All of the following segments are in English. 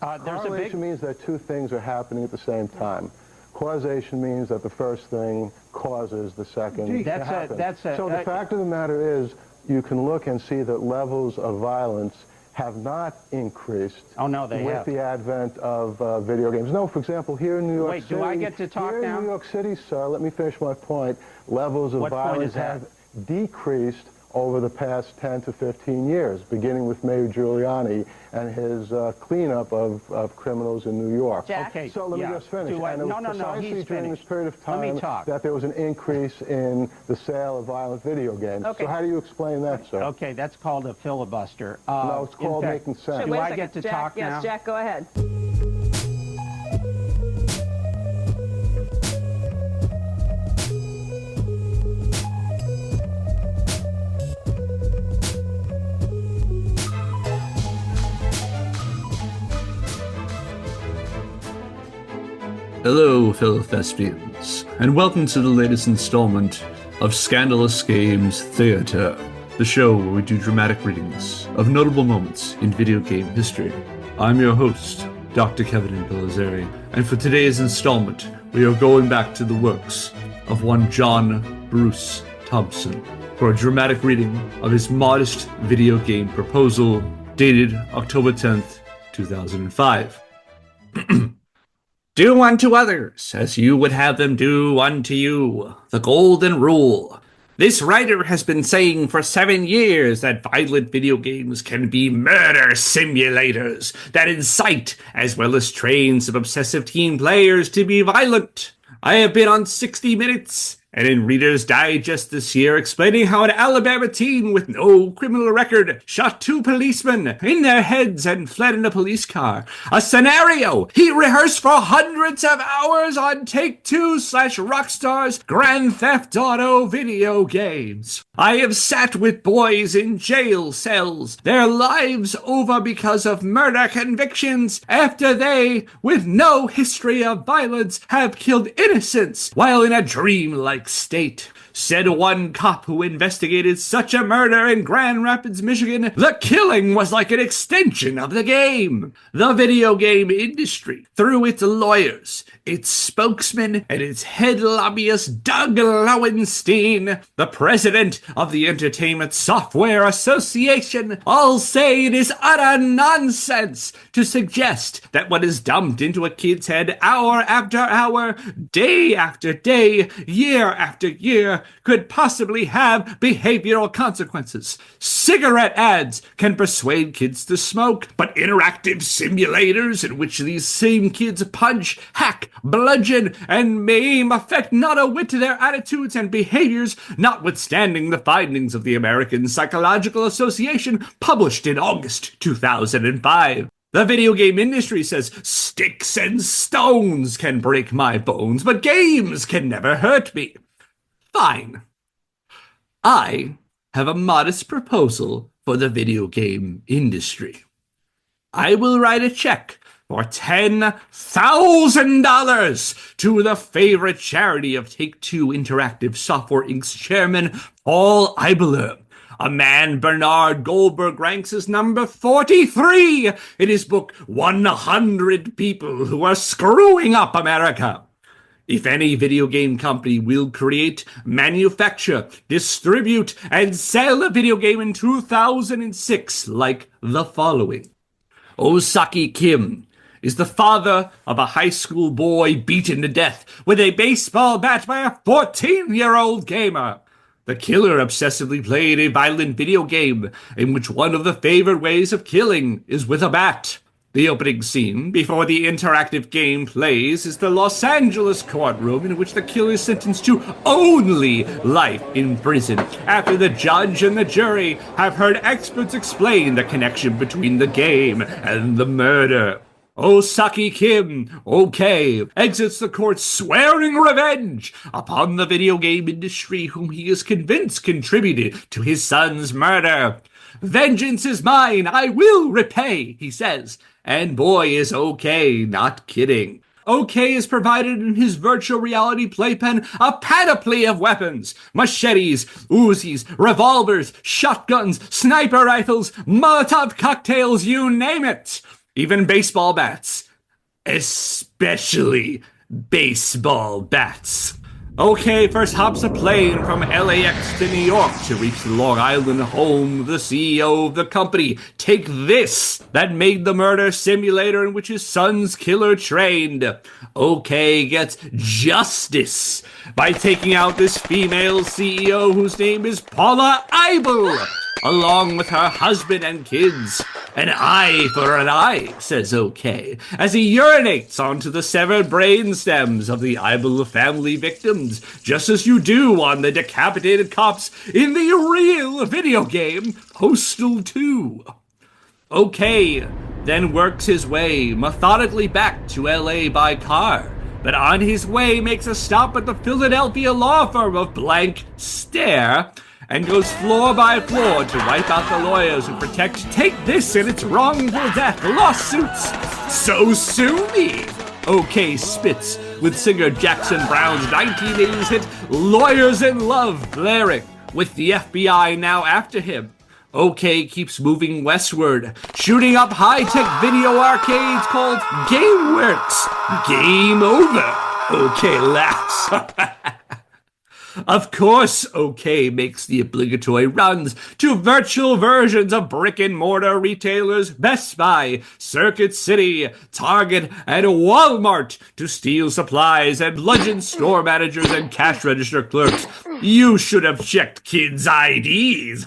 Correlation means that two things are happening at the same time. Causation means that the first thing causes the second to happen. So the fact of the matter is, you can look and see that levels of violence have not increased with the advent of video games. No, for example, here in New York City... Wait, do I get to talk now? Here in New York City, sir, let me finish my point. Levels of violence have decreased over the past 10 to 15 years, beginning with Mayor Giuliani and his cleanup of criminals in New York. Jack? Okay, so let me just finish. And it was precisely he's during finished. this period of time that there was an increase in the sale of violent video games. Okay. So how do you explain that, sir? Okay, that's called a filibuster. No, it's called making sense. Do I get to talk now? Yes, Jack, go ahead. Hello, fellow thespians, and welcome to the latest installment of Scandalous Games Theater, the show where we do dramatic readings of notable moments in video game history. I'm your host, Dr. Kevin Pellizzeri, and for today's installment, we are going back to the works of one John Bruce Thompson for a dramatic reading of his modest video game proposal dated October 10th, 2005. Do unto others as you would have them do unto you. The golden rule. This writer has been saying for 7 years that violent video games can be murder simulators that incite as well as train some obsessive teen players to be violent. I have been on 60 Minutes and in Reader's Digest this year explaining how an Alabama teen with no criminal record shot 2 policemen in their heads and fled in a police car. A scenario he rehearsed for hundreds of hours on Take-Two/Rockstar's Grand Theft Auto video games. I have sat with boys in jail cells, their lives over because of murder convictions after they, with no history of violence, have killed innocents while in a dreamlike state. Said one cop who investigated such a murder in Grand Rapids, Michigan, the killing was like an extension of the game. The video game industry, through its lawyers, its spokesman, and its head lobbyist Doug Lowenstein, the president of the Entertainment Software Association, all say it is utter nonsense to suggest that what is dumped into a kid's head hour after hour, day after day, year after year, could possibly have behavioral consequences. Cigarette ads can persuade kids to smoke, but interactive simulators in which these same kids punch, hack, bludgeon, and maim affect not a whit their attitudes and behaviors, notwithstanding the findings of the American Psychological Association published in August 2005. The video game industry says sticks and stones can break my bones, but games can never hurt me. Fine. I have a modest proposal for the video game industry. I will write a check for $10,000 to the favorite charity of Take-Two Interactive Software Inc.'s chairman, Paul Eibler. A man Bernard Goldberg ranks as number 43 in his book 100 People Who Are Screwing Up America. If any video game company will create, manufacture, distribute, and sell a video game in 2006 like the following. Osaki Kim is the father of a high school boy beaten to death with a baseball bat by a 14-year-old gamer. The killer obsessively played a violent video game in which one of the favorite ways of killing is with a bat. The opening scene, before the interactive game plays, is the Los Angeles courtroom in which the killer is sentenced to only life in prison, after the judge and the jury have heard experts explain the connection between the game and the murder. Osaki Kim, exits the court swearing revenge upon the video game industry whom he is convinced contributed to his son's murder. Vengeance is mine, I will repay, he says. And boy, is not kidding. is provided in his virtual reality playpen a panoply of weapons. Machetes, Uzis, revolvers, shotguns, sniper rifles, Molotov cocktails, you name it. even baseball bats. Especially baseball bats. Okay, first hops a plane from LAX to New York to reach the Long Island home of the CEO of the company. Take this! That made the murder simulator in which his son's killer trained. Okay, gets justice by taking out this female CEO whose name is Paula Abel, along with her husband and kids. An eye for an eye, says OK, as he urinates onto the severed brain stems of the Abel family victims, just as you do on the decapitated cops in the real video game Postal 2. OK then works his way methodically back to LA by car, but on his way makes a stop at the Philadelphia law firm of Blank Stare, and goes floor by floor to wipe out the lawyers who protect Take This and its wrongful death lawsuits. So sue me! OK spits with singer Jackson Brown's 1980s hit Lawyers in Love blaring, with the FBI now after him. OK keeps moving westward, shooting up high-tech video arcades called GameWorks. Game over. OK laughs. Of course, OK makes the obligatory runs to virtual versions of brick-and-mortar retailers Best Buy, Circuit City, Target, and Walmart to steal supplies and bludgeon store managers and cash register clerks. You should have checked kids' IDs.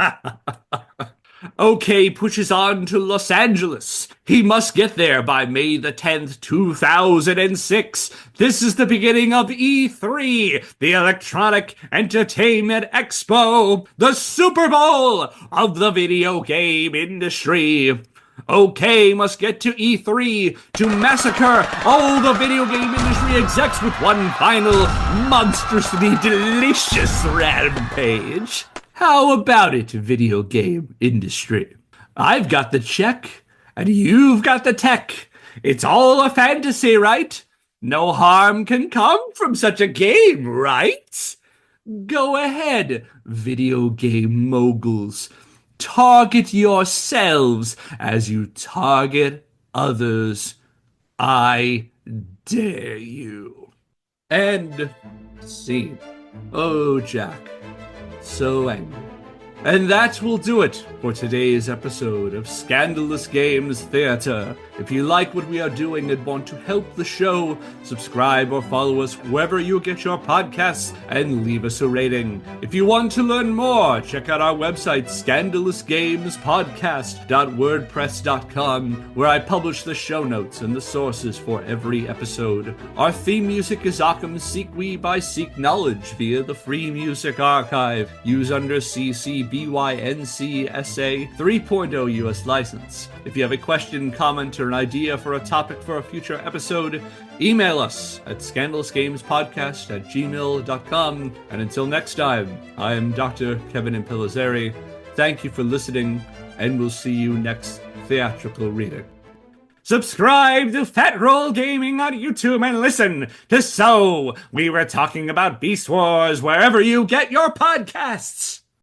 OK pushes on to Los Angeles. He must get there by May the 10th, 2006. This is the beginning of E3, the Electronic Entertainment Expo, the Super Bowl of the video game industry. OK must get to E3 to massacre all the video game industry execs with one final monstrously delicious rampage. How about it, video game industry? I've got the check, and you've got the tech. It's all a fantasy, right? No harm can come from such a game, right? Go ahead, video game moguls. Target yourselves as you target others. I dare you. End scene. Oh, Jack. So angry. And that will do it for today's episode of Scandalous Games Theater. If you like what we are doing and want to help the show, subscribe or follow us wherever you get your podcasts and leave us a rating. If you want to learn more, check out our website, scandalousgamespodcast.wordpress.com, where I publish the show notes and the sources for every episode. Our theme music is Occam's Seek We by Seek Knowledge via the Free Music Archive. Use under CC BY-NC-SA 3.0 US license. If you have a question, comment, or an idea for a topic for a future episode, email us at scandalousgamespodcast@gmail.com. And until next time, I am Dr. Kevin Impilazeri. Thank you for listening, and we'll see you next theatrical reading. Subscribe to Fat Roll Gaming on YouTube and listen to So We Were Talking About Beast Wars wherever you get your podcasts.